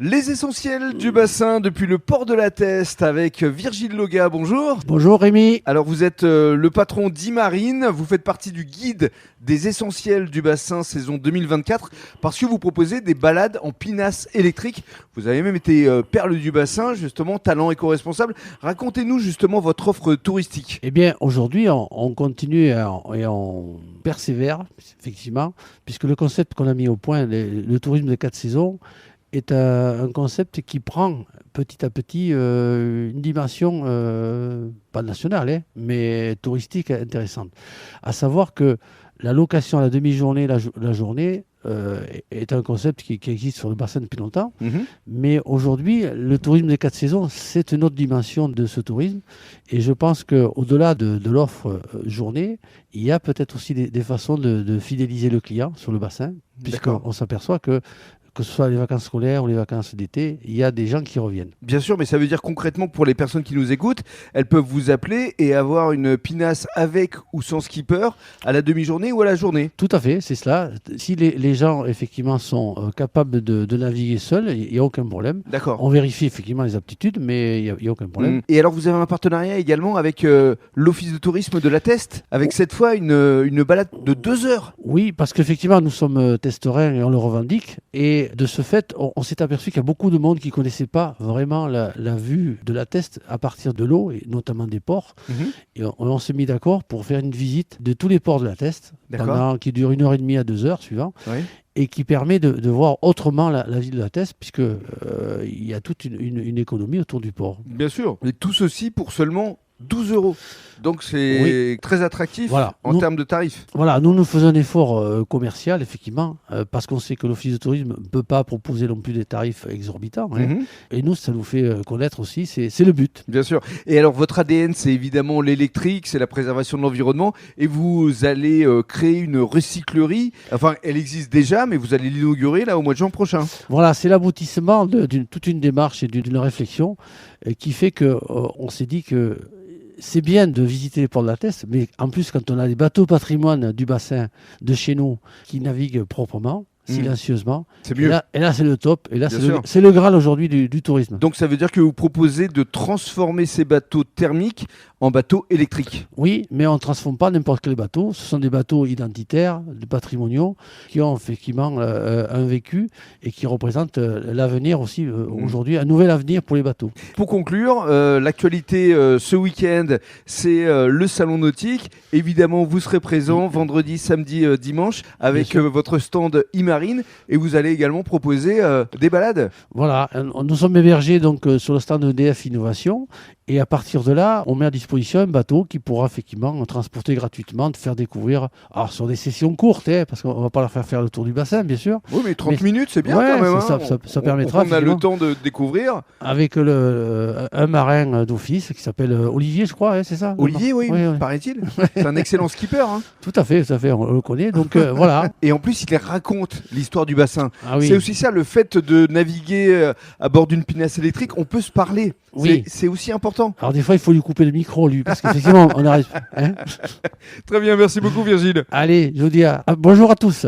Les essentiels du bassin depuis le port de la Teste avec Virgile Loga, bonjour. Bonjour Rémi. Alors vous êtes le patron d'Imarine, vous faites partie du guide des essentiels du bassin saison 2024 parce que vous proposez des balades en pinasse électrique. Vous avez même été perle du bassin, justement, talent éco-responsable. Racontez-nous justement votre offre touristique. Eh bien aujourd'hui on continue et on persévère effectivement puisque le concept qu'on a mis au point, le tourisme de 4 saisons, est un concept qui prend petit à petit une dimension pas nationale, mais touristique intéressante. À savoir que la location à la demi-journée, la journée, est un concept qui existe sur le bassin depuis longtemps. Mais aujourd'hui, le tourisme des 4 saisons, c'est une autre dimension de ce tourisme. Et je pense qu'au-delà de l'offre journée, il y a peut-être aussi des façons de fidéliser le client sur le bassin, puisqu'on s'aperçoit que ce soit les vacances scolaires ou les vacances d'été, il y a des gens qui reviennent. Bien sûr, mais ça veut dire concrètement pour les personnes qui nous écoutent, elles peuvent vous appeler et avoir une pinasse avec ou sans skipper à la demi-journée ou à la journée. Tout à fait, c'est cela. Si les gens effectivement sont capables de naviguer seuls, il n'y a aucun problème. D'accord. On vérifie effectivement les aptitudes, mais il n'y a aucun problème. Et alors vous avez un partenariat également avec l'Office de tourisme de la Teste, avec cette fois une balade de 2 heures. Oui, parce qu'effectivement nous sommes testerains et on le revendique. Et de ce fait, on s'est aperçu qu'il y a beaucoup de monde qui ne connaissait pas vraiment la vue de la Teste à partir de l'eau, et notamment des ports. Et on s'est mis d'accord pour faire une visite de tous les ports de la Teste, qui dure 1h30 à 2 heures suivant, et qui permet de voir autrement la ville de la Teste, puisque il y a toute une économie autour du port. Bien sûr, et tout ceci pour seulement 12 euros. Donc c'est très attractif en termes de tarifs. Voilà, nous faisons un effort commercial, effectivement, parce qu'on sait que l'Office de tourisme ne peut pas proposer non plus des tarifs exorbitants. Et nous, ça nous fait connaître aussi, c'est le but. Bien sûr. Et alors, votre ADN, c'est évidemment l'électrique, c'est la préservation de l'environnement. Et vous allez créer une recyclerie. Enfin, elle existe déjà, mais vous allez l'inaugurer là au mois de juin prochain. Voilà, c'est l'aboutissement d'une toute une démarche et d'une réflexion qui fait qu'on s'est dit que c'est bien de visiter les ports de la Teste, mais en plus, quand on a des bateaux patrimoine du bassin de chez nous qui naviguent proprement, silencieusement, c'est mieux. Et là, c'est le top. Et là, c'est le Graal aujourd'hui du tourisme. Donc, ça veut dire que vous proposez de transformer ces bateaux thermiques en bateaux électriques. Oui, mais on ne transforme pas n'importe quel bateau. Ce sont des bateaux identitaires, patrimoniaux, qui ont effectivement un vécu et qui représentent l'avenir aussi, aujourd'hui, un nouvel avenir pour les bateaux. Pour conclure, l'actualité ce week-end, c'est le salon nautique. Évidemment, vous serez présent vendredi, samedi, dimanche avec votre stand Imarine et vous allez également proposer des balades. Voilà, nous sommes hébergés donc, sur le stand EDF Innovation. Et à partir de là, on met à disposition un bateau qui pourra effectivement transporter gratuitement, faire découvrir, alors sur des sessions courtes, parce qu'on ne va pas leur faire le tour du bassin, bien sûr. Oui, mais 30 minutes, c'est bien quand même. Ça permettra. On a le temps de découvrir. Avec un marin d'office qui s'appelle Olivier, je crois, c'est ça Olivier, oui, paraît-il. C'est un excellent skipper. Tout à fait, on le connaît. Donc voilà. Et en plus, il raconte l'histoire du bassin. Ah, oui. C'est aussi ça, le fait de naviguer à bord d'une pinasse électrique, on peut se parler. Oui. C'est aussi important. Alors des fois, il faut lui couper le micro, lui, parce qu'effectivement, on arrive. Très bien, merci beaucoup Virgile. Allez, je vous dis bonjour à tous.